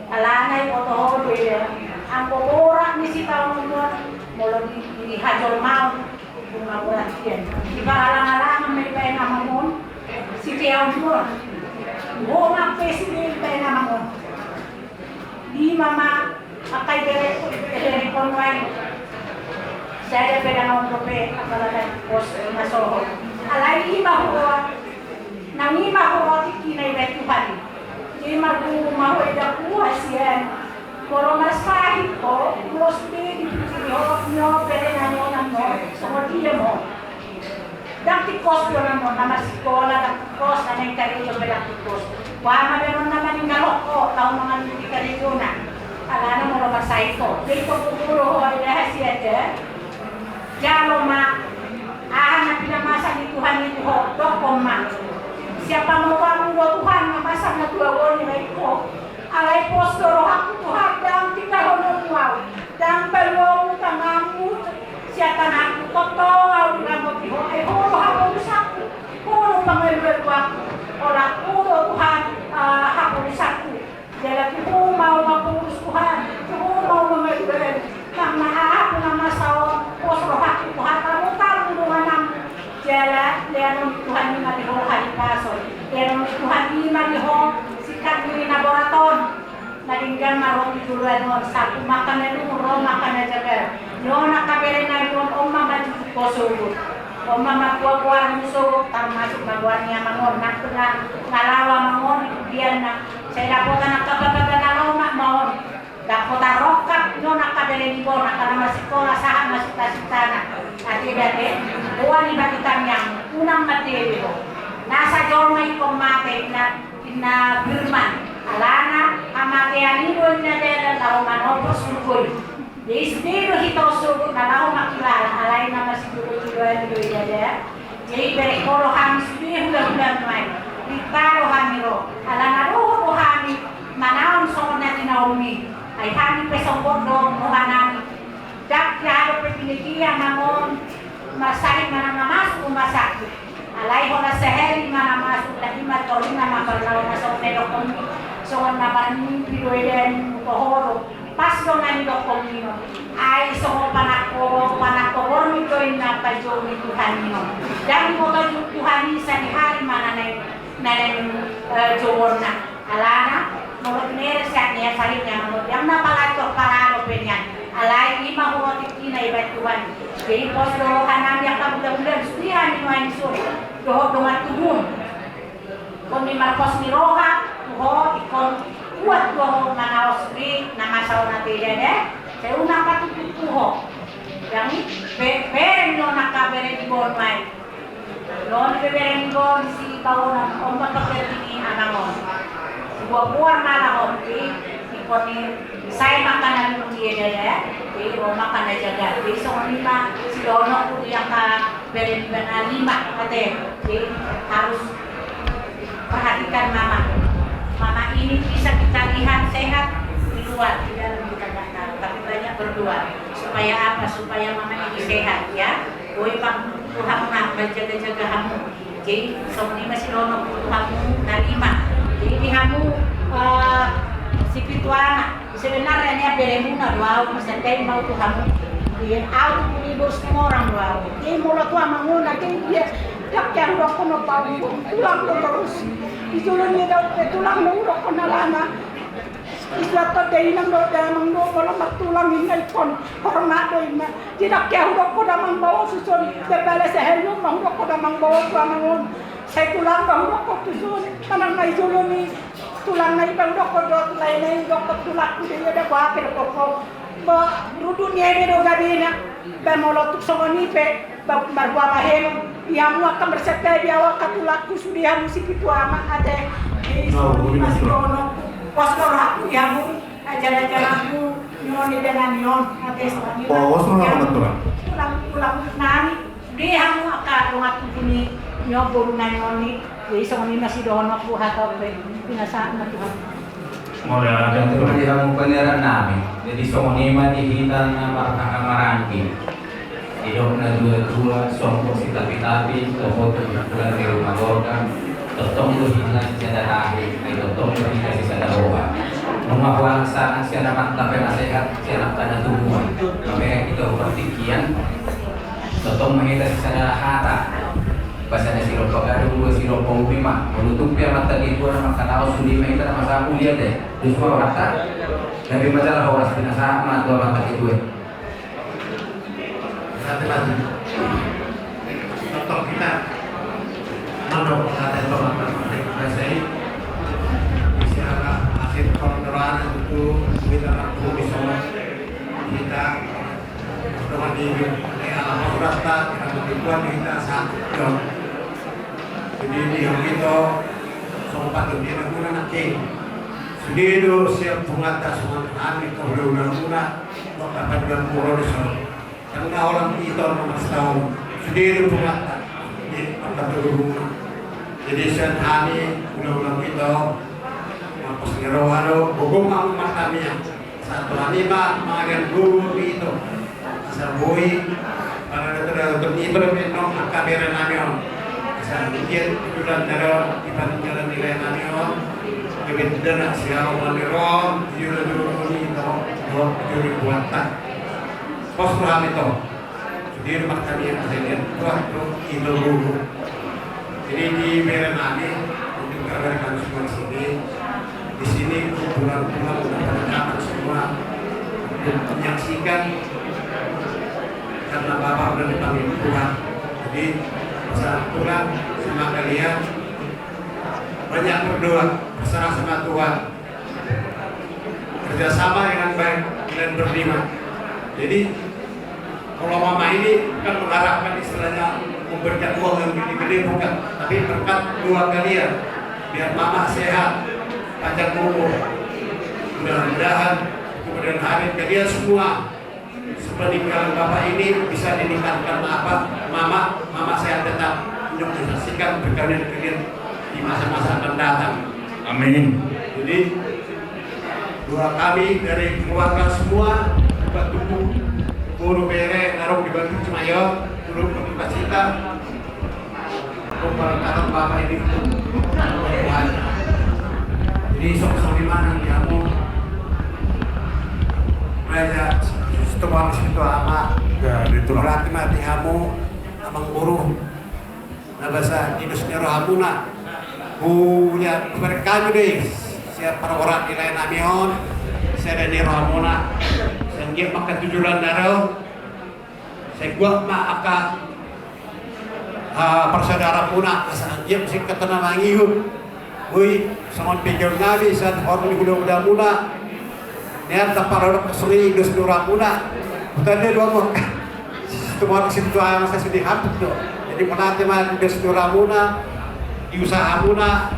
Alanai foto dia, angko orang ni si tahun mulai di hajol mau bunga perhatian. Di alang-alang mereka nama mon, si tiang pun, goma presiden mereka nama mon. Di mama akai dari konwai, saya pegang orang pe apalagi pos masuk. Alai bahwa nami bahwa kini itu Tuhan. Jadi mahu ada kuasian. Kalau masalah itu, mesti dipilih perenanyo namo, semua dia mau. Dan tikos orang mau nama sekolah, dan tikos dan yang tadi itu beda tikos. Wah, macam nama ni ngaloko, tahu mengambil kali itu nak. Alana mau masalah itu. Jadi pokoknya ada hasil aja. Jangan mak. Anak tidak masak di Tuhan itu dokoma. Siapa mau kamu Tuhan masak na dua orang itu. Alai postor aku Tuhan dan kita honor mau. Dan peluang utamamu siapa aku totong au kamu tiho. Holo aku saku. Holo pangeluar aku. Olah holo Tuhan aku saku. Jadi aku mau mengurus Tuhan. Aku mau mengeluar. Nama aku nama saw postor aku Tuhan kamu tahu dengan jalan dan Tuhan ini di hari pasor. Dan Tuhan ini di sikat ini na boraton. Enggan marong duluan non satu makan itu murah makan aja kan. Non nakabere na non omma maju koso. Omma makuha muso termasuk baguannya mangon nak ngalawa mangon kemudian na saya dapat nakababa ngalawa mangon. Dapat rokat non nakabere di bawah nakana sekolah sah masuk tasitana. Ati-ati buan ibatitan yang unang materi itu. Nasa jormay komate na Birman. Alana amateani ko na dela tao manopos sugol. Desdero hito sugol na tao makilala alay na masiguro tuloy daya. Jadi berekoro kami sudah bulan mai. Ditaro kami ro. Alana ro kami manaon so na tinaumi. Ay kami pesongkot do muhanami. Dak yaro pepinikia mamon masakit mana masuk rumah sakit. Alay ko na sehari mana masuk lagi matolina makarlaw na sa medokon. So na parang pirueden pohoro pas do nga ni doktor nino ay so panakor mi ko na pajo mi Tuhan nino dan mo ka Tuhan ni sa ni hari mana na joworna alana mo kinere sa niya farin mo yang na palato paralo penyan alay lima ko tikina ibat Tuhan jadi pos do kanan yang kabulan sudihan ni main sur do matubun kon ni marpos ni roha ikon kuat ko manaos ri na masaw na tila de saya una patutuho yang bereng no nakabere di bon mai non bereng bon si bauna omba papertini anangon buah malahon ikon ni saya makanan dia de makan aja gak jadi so lima si dono ku yang ka bereng bana 5 kate harus perhatikan mama ini bisa kita lihat sehat di luar, di dalam kita nggak tahu, tapi banyak berdoa supaya apa? Supaya mama ini sehat ya. Boy pang Tuhan nak menjaga-jaga kamu. Jadi semua masih lono kamu narima. Jadi kamu si pituana sebenarnya beremuna doa mesentai mau Tuhan. Dia out libur semua orang doa. Dia mulut tua manguna dia dak yang rokok no pau tulang terus. Isulan niya daw, tulang ng urok ko na lana. Isla to day ng do, damang do, wala magtulang hinay kon. Parang nga do, tidak kaya urok ko damang bawa susun. Depele sa helyo, mahurok ko damang bawa ko amangon. Sa tulang ba urok ko susun. Tanang na isulan ni, tulang na ibang urok ko do, tulay na urok ko tulak ko din yun, wapir ko ko. Ba, rudun niya ni do gabi na. Ba, molotuk sa manipe, ba, marwa mahelo. Yang akan berserta di awal katulakku sudah musik itu amat ada di masih dono pas aku yang ajaran-ajaranku nyoni dengan nyon ada selagi pulang nani dia kamu akan rumah ini nyobor nyoni jadi soni masih dono aku hatau pinasaan Tuhan mulai ada yang peneran namin jadi soni mah dihitan amarangi hidup na dua songkok si tapi foto bulan di rumah gorkan totong lu hilang siada lahir totong lu hilang siada roha rumah wangsa siada mantap dan sehat siada pada tubuh makanya kita bertikian totong menghita siada hata bahasanya si rokok gaduh dua si rokok lima menutupi mata di dua nama kanal sudi menghita masa aku lihat deh terus mau rata dari majalah horas binasa amat dua mata itu Contoh kita mandok ada teman-teman saya bisa akhir pengorbanan itu kita aku bisa kita teman hidup alam rata kebutuhan kita satu jadi dia itu sempat dunia guna nanti sudah siap pengatas pengataan itu udah dapat bermurah karena orang itu nomor setahun sudah pengatan di tempat berhubungan jadi sehari ulang-ulang itu mampus ngerawaro bogong ang matamnya satu anima magan guru itu asal boy para dokter itu memang akaberan namion asal bikin tujuan nero iban jalan nilai namion kebetulan siapa namion dulu itu dulu buatan pos paham itu jadi rumah kami yang kalian waktu itu guru jadi di Merenani untuk mengadakan semua di sini ini pulang-pulang teman-teman semua dan menyaksikan karena Bapak sudah dipanggil Tuhan. Jadi saat pulang sama kalian banyak berdoa, berserah sama Tuhan, kerjasama dengan baik dan beriman. Jadi kalau mama ini kan mengharapkan istilahnya memberikan uang yang gede-gede bukan, tapi berkat doa kalian biar mama sehat, panjang umur, mudah-mudahan kemudian hari kalian semua peninggalan Bapak ini bisa dinikahkan mama sehat tetap menyaksikan berkalian di masa-masa akan datang. Amin. Jadi doa kami dari keluarga semua buat tubuh guru bere naruh di Batu Cemayo guru Pembuka Cita pemberkatan Bapak ini Tuhan. Jadi sok-sok di mana kamu aja setelah situ ama berarti mati kamu amang guru nabasa dinusnya rohamuna punya berkami deh siap para orang di lain amion saya dan rohamuna sehingga makan tujuan daro saya gua aka persaudara puna asal dia mesti ketenangan hidup woi sama pikir nabi saat orang di muda muna niat para orang kesuri dus dua muna bukan dia dua mau semua situ ayam saya sedih hati tuh jadi penanti mah dus dua muna di usaha muna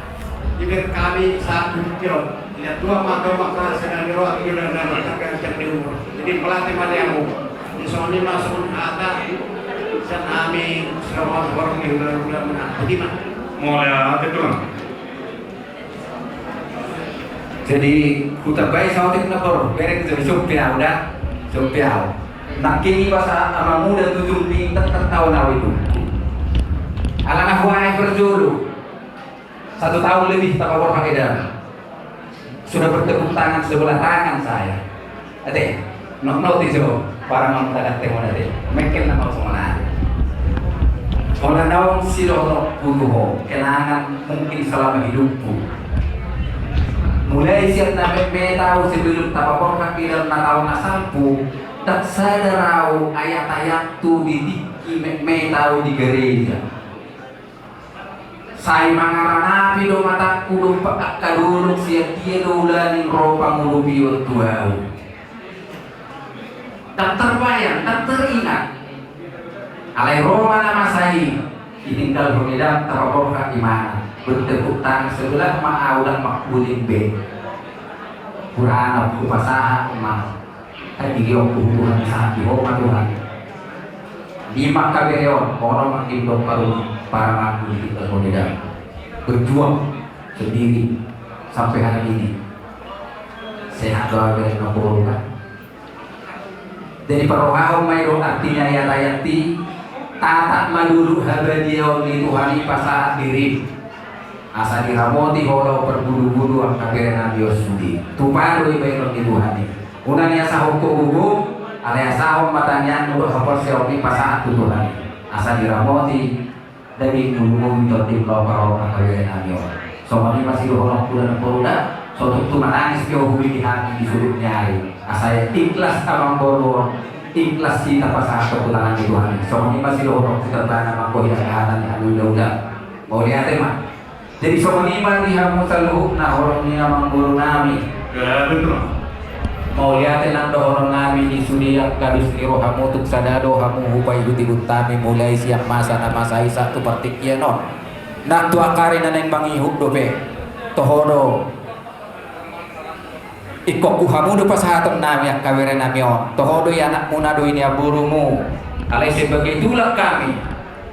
jadi kami saat kilo lihat dua maka sedang di ruang itu dan agak di umur jadi pelatih mana yang mau di sini masuk ada dan kami semua orang di udah menang bagaimana mulai itu lah. Jadi kutabai sautik napor bereng jadi sumpiau dah sumpiau nak kini bahasa ama muda 70 tahun itu alang huai berjulu 1 tahun lebih tak bawa pakai dalam sudah bertepuk tangan sebelah tangan saya ade nok tijo para mang tadak temo ade meken nama semana orang naung silono butuh kelangan mungkin selama hidupku mulai siap nabe tahu sebelum tapapor kaki dan tahu nasampu tak sadarau ayat-ayat tu didiki tahu di gereja saya mangaranapi do mataku do pakak kaduruk siap dia do ulaning roh pangulubi waktu tak terbayang, tak teringat alai roh mana masai ditinggal pemidam tapapor kaki mana bertepuk tangan sebelah ma'au dan makbulin be Qur'an upasaha ma hadigyo kubuhan sa Tuhan Tuhan lima kabereon orang makin paru para makbul kita modal berjuang sendiri sampai hari ini sehat doa dari kan dari parohau mayro artinya ayat-ayati tatak madulu habadiyo di Tuhani pasahat diri asa diramoti holo berburu-buru ang kaberenan Diyos sudi tuparoy bayron di Tuhani unangnya sahok kugugu alaya sahok matanya nulok hapor seoki pasaat Tuhani asa diramoti dari nulungung totim lo paro ang kaberenan Diyos so mami masih dohorong kuda ng puruda so tuktu manangis kyo huli di hati di suluk nyari asa ikhlas tamang boro ikhlas kita pasaat kepulangan di Tuhani so mami masih dohorong kuda bana mangko yang kehatan yang udah mau lihat mah jadi somanima dihamu saluhuk na orang niya mangguru nami mau lihatin ang dohorong nami di sudiak kadus ni rohamu tuk sadado hamu hupay huti buntami mulai siang masa na masa isa tu partikyano nak tu akari na nang mangihuk dobe tohodo ikoku hamu do pasahatom nami ang kawere nami on tohodo yanak muna do ini aburumu alay sebagai tulak kami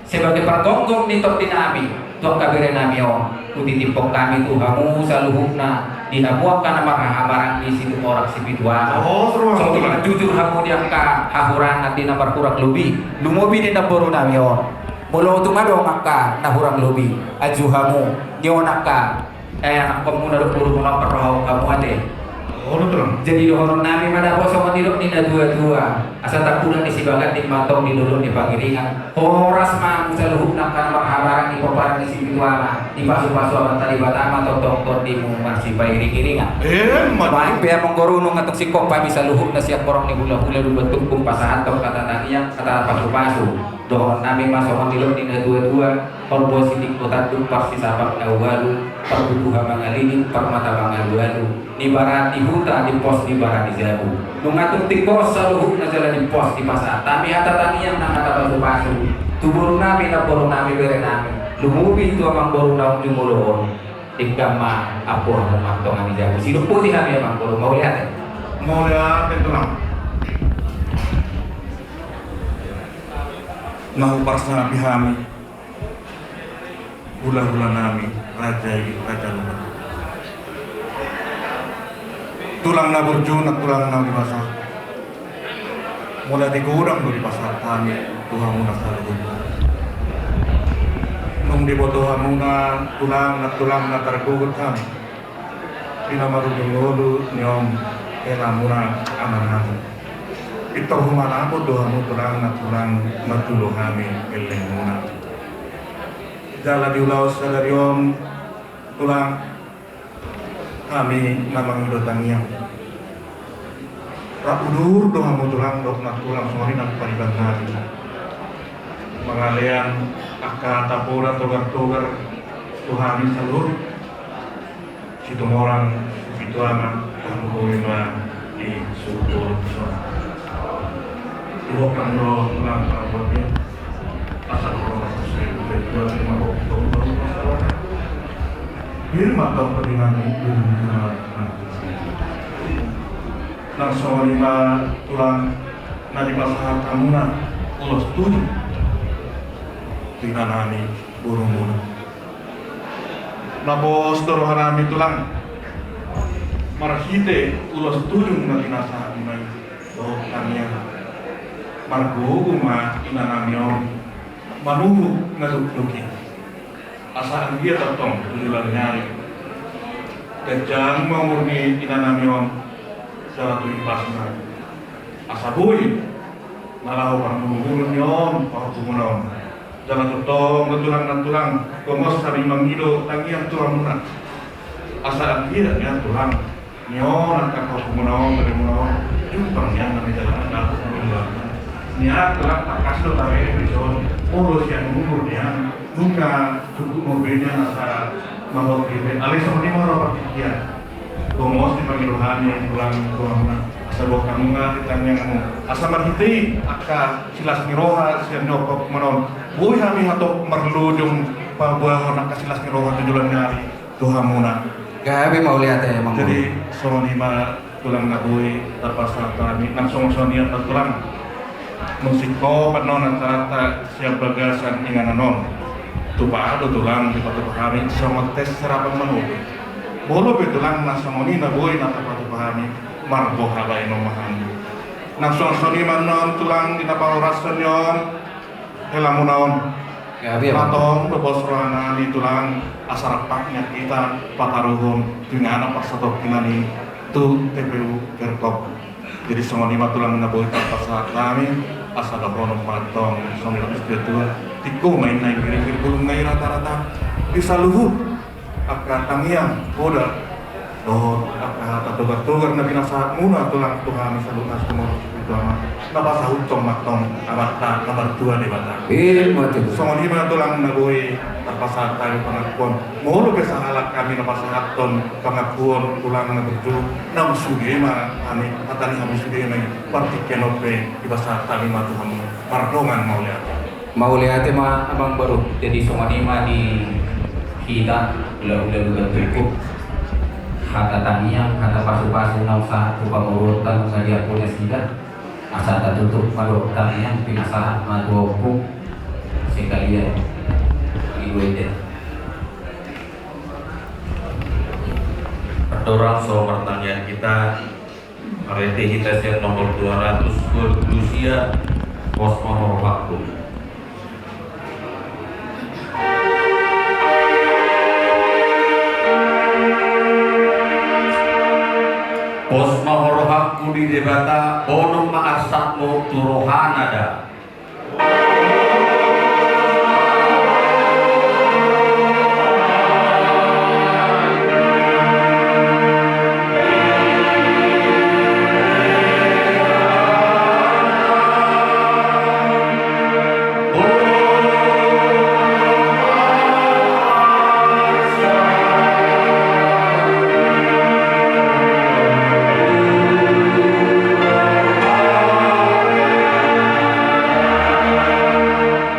sebagai pergonggong nitok dinami tuang kabere nami on kutitipok kami tu hamu saluhukna dihamuakan marang di situ orang sibituan so kita jujur hamu diangka hahuran nanti na berkurang lebih lumobi ni naboro nami on mulo tu madong angka na hurang lebih aju hamu nyonaka anak pemuna do puru perrohau kamu ade jadi dohorong nami mana bosong nidok ni na dua-dua asa tak pulang di sibagat di matong di dulu di pangiringan horas mah bisa luhuk nak marhabaran di paparan di sibituana di pasu-pasu aman tadi batama totong di mumar si pangiring-iringan baik pihak menggorunung atau si kopa bisa luhuk na siap borong ni hula-hula du bentuk kumpasahan atau kata tanian kata pasu-pasu dohon nami masuk di di dua-dua korbo sidik kota tumpak si sabak awalu perbubuha mangalini permata mangalualu di barat di huta di pos di barat di jabu nungatung di pos saluhuk na jalan di pos di pasar tapi hata tanian na kata pasu-pasu tubur nami na borong nami bere nami lumubi itu amang borong naung jumulon ikama apo ang magtongan di jabu sino putih kami amang borong mau lihat itu lang. Nahu parsana bihami hula-hula nami raja lupa tulang na berjun at tulang na di pasar mula di gudang di pasar kami Tuhan muna sa luhut nung di botohan muna tulang na targugot kami pinamarugong lolo niyong kailan muna aman natin ito humanapot doha mo tulang matulong kami iling muna dala diulaw sa daryon tulang kami namang idotang iyang rapudur doha mo tulang sorry ng paniban natin mangalayan akatapura tugar-tugar tuhamin sa luhut sitong orang itu aman ang kuwima di subur Iwo kan lo lang abotnya asal lo masih berdua lima waktu Birma tau pedingan itu langsung lima tulang nadi pasangan kamuna ulos tujuh tinanani burung muna nabos dorohanami tulang marhite ulos tujuh nadi nasa imay oh kanya margo uma inanamyon manuhu ngadukduki asaan dia tatong tujulan nyari kejang mengurni inanamyon sa tuwing pasna asabuy malahu pangmumulun yon pakukunon jalan tutong natulang komos sari mangido tangiang tulang muna asaan dia niya tulang nyon ang kakakukunon berimunon jumpang niya na may jalan ako ng niat telah tak kasih tahu episode urus yang umurnya buka cukup mobilnya nasa mau pilih alih seperti mau rapat dia komos dipanggil rohani pulang asal bawa kamu nggak ditanya kamu asal marhiti akka silas niroha sian nyokop menon buih kami atau merlujung bahwa nak silas niroha tujuan nyari Tuhan muna gabi mau lihat ya emang jadi sonima tulang ngabui terpaksa kami langsung sonia tulang musiko penon antara siap bagasan ingan non tupa ado tulang di patu kami sama tes serapan menu bolo betulang langsung oni na boy na patu kami marbo halai nomahan langsung soni manon tulang di napahurasan yon helamunaon matong bebos rohana di tulang asarapaknya kita pataruhun dengan apa satu kinani tu TPU Kerkop jadi semua lima tulang naboy tanpa saat kami asal dohon patong song lapis tua tiku main naik kiri belum naik rata-rata bisa luhut akka tangiang udah dohon akka tugar nabi nasa muna tulang Tuhan bisa lunas semua itu ama napa sahut tong matong abata kabar tua di batang song lima tulang naboy tanpa saat tayo pengakuan mau lu bisa halak kami napa saat ton pengakuan tulang naberju nang sugema kami katani kami sugema partikenope di bahasa kami Tuhan pardongan mau lihat mah abang baru jadi songanima di kita ulah cukup kata taniang kata pasu-pasu nang sa tukang urutan sa dia punya sida asa tutup malu taniang pinasa maduopu sekalian iwede Pertorang soal pertanyaan kita RT HITES nomor 200 Lucia pos nomor waktu Pos mahorohakku di debata bonum maasatmu turohanada.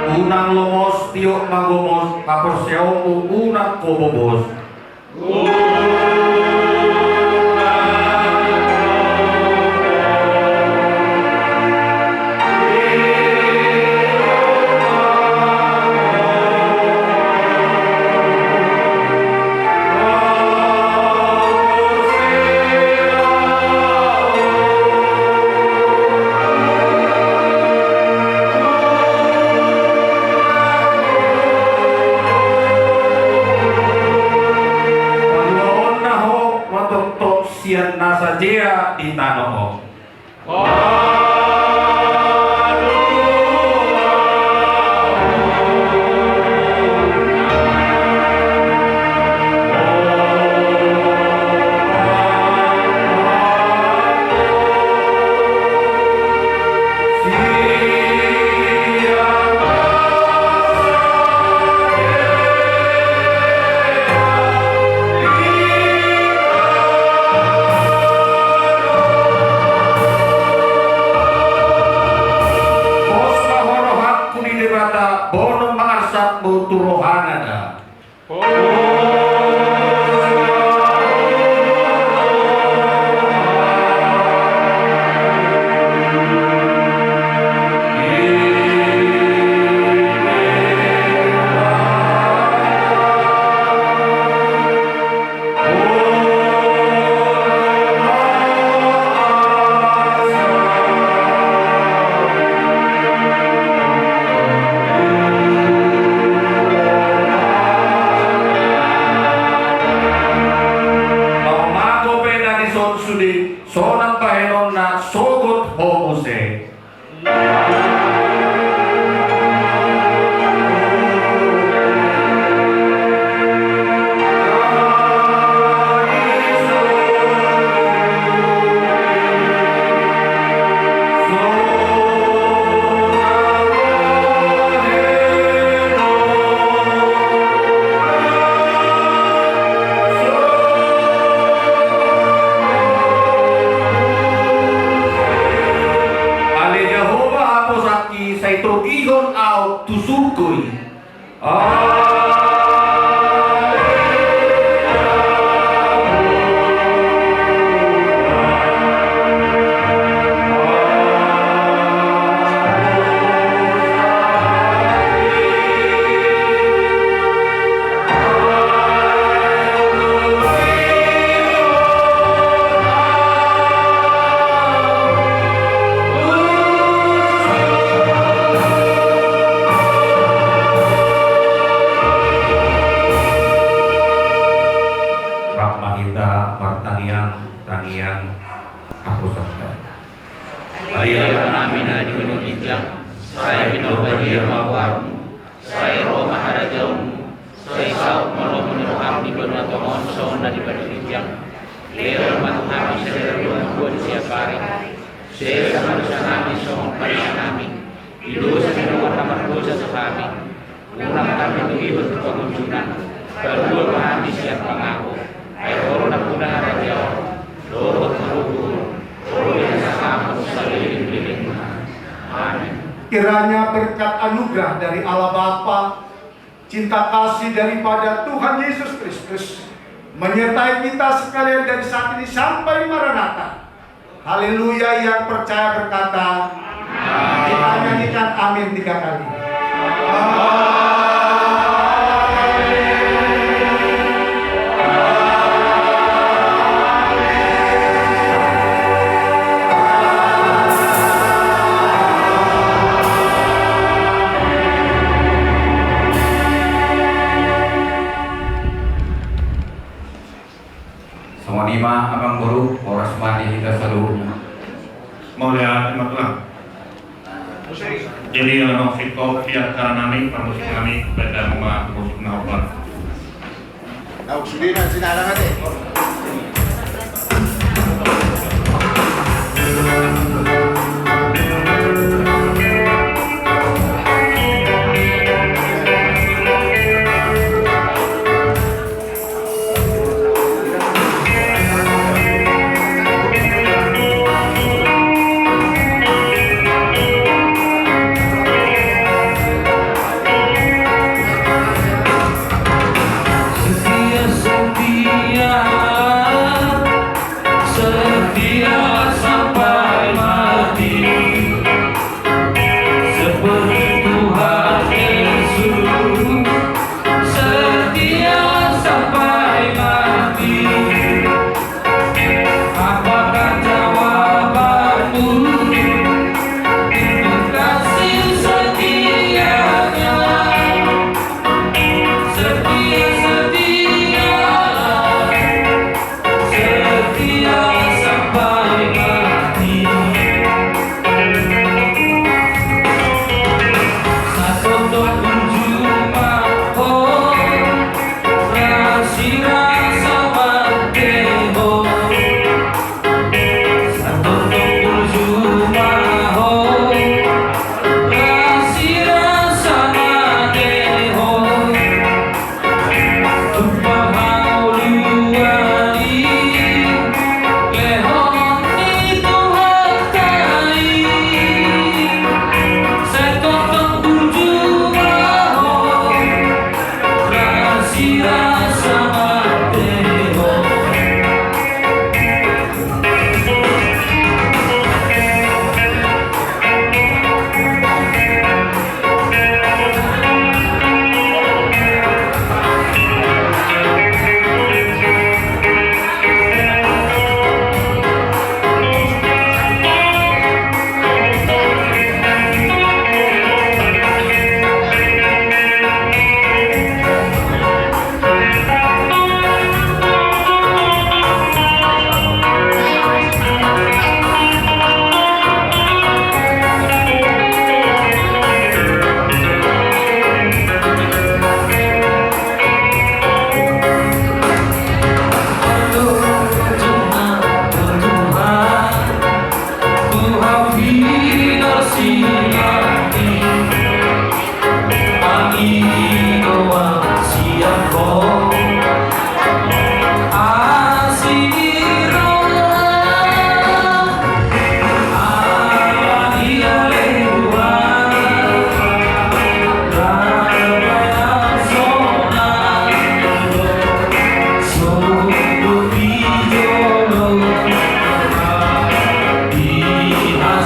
Unang lomos tiok magomos kaperseong unang kobobos. Sian nasa jea di tanoho. Bonum mengarsat turohanada. Sonang pahenon na sogot homose. Ihon au tusukui. Tanian aku sabda. Ayah kami di gunung Kijang, saya binobadi mawar, saya Roma harajau, saya saut malam menuham di benua Tomon sona di gunung Kijang. Leo matuhami saya buat siap hari. Saya manusia kami song parian kami. Hidup semua kamar dosa sekami. Ulang kami menghibur kepengunjungan. Kedua kami siap mengaku. Air corona puna harajau. Lorot merugur, oleh sama saling biling. Amin. Kiranya berkat anugerah dari Allah Bapa, cinta kasih daripada Tuhan Yesus Kristus menyertai kita sekalian dari saat ini sampai Maranatha. Haleluya. Yang percaya berkata, kita nyanyikan amin 3 kali. Sama lima abang guru seluruh poros mani kita seluruhnya. Mulia Matlah. Jadi ano fitko pihak karena nami pamusik kami pada rumah musik naupar. Nah, sudah na sinala natin.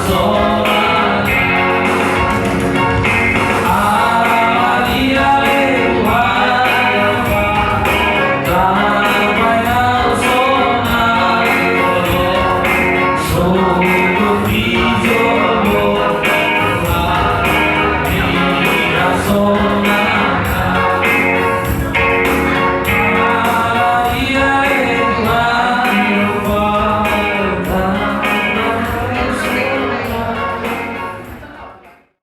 So